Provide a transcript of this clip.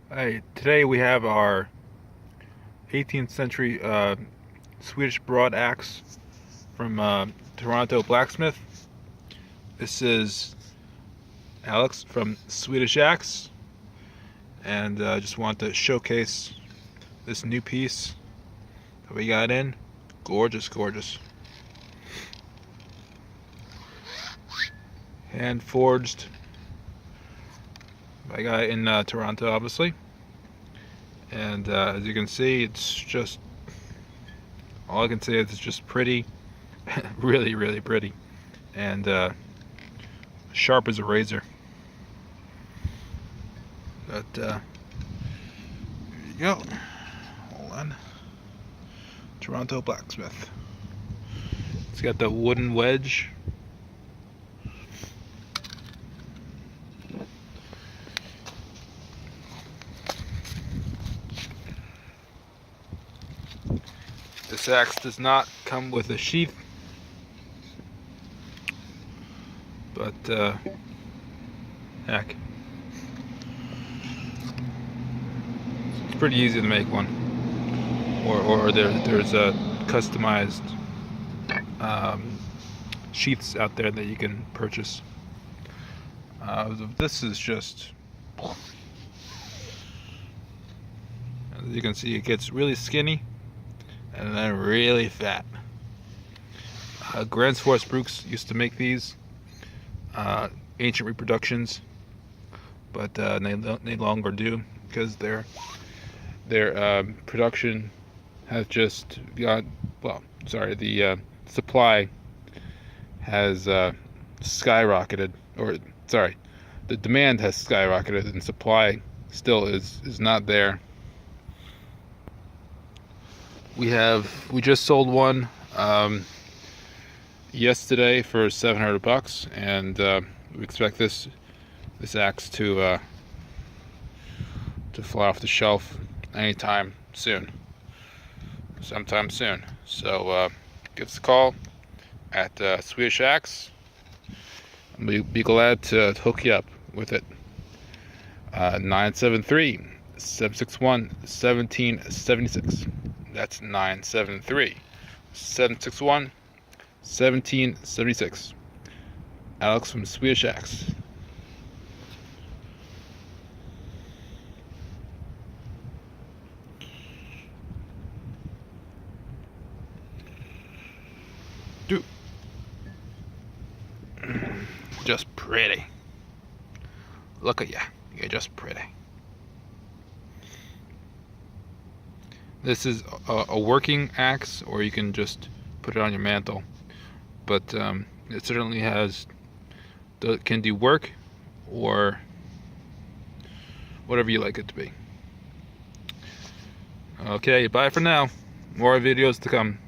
Hey, today we have our 18th century Swedish broad axe from Toronto Blacksmith. This is Alex from Swedish Axe, and I just want to showcase this new piece that we got in. Gorgeous, gorgeous. Hand forged by a guy in Toronto, obviously. And as you can see, it's just, all I can say is it's just pretty. Really, really pretty. And sharp as a razor. But here you go. Hold on. Toronto Blacksmith. It's got the wooden wedge. This axe does not come with a sheath, but heck, it's pretty easy to make one. Or there's a customized sheaths out there that you can purchase. This is just, as you can see, it gets really skinny and then really fat. Grants Forest Brooks used to make these ancient reproductions, but they no longer do because their production has just got, well, sorry, the supply has skyrocketed, or sorry, the demand has skyrocketed and supply still is not there. We just sold one yesterday for $700, and we expect this axe to fly off the shelf anytime soon, sometime soon. So give us a call at Swedish Axe, and we'd be glad to hook you up with it. 973-761-1776. That's 973-761-1776. Alex from Swedish Axe. Dude. Just pretty. Look at ya. You're just pretty. This is a working axe, or you can just put it on your mantle. But it certainly can do work, or whatever you like it to be. Okay, bye for now. More videos to come.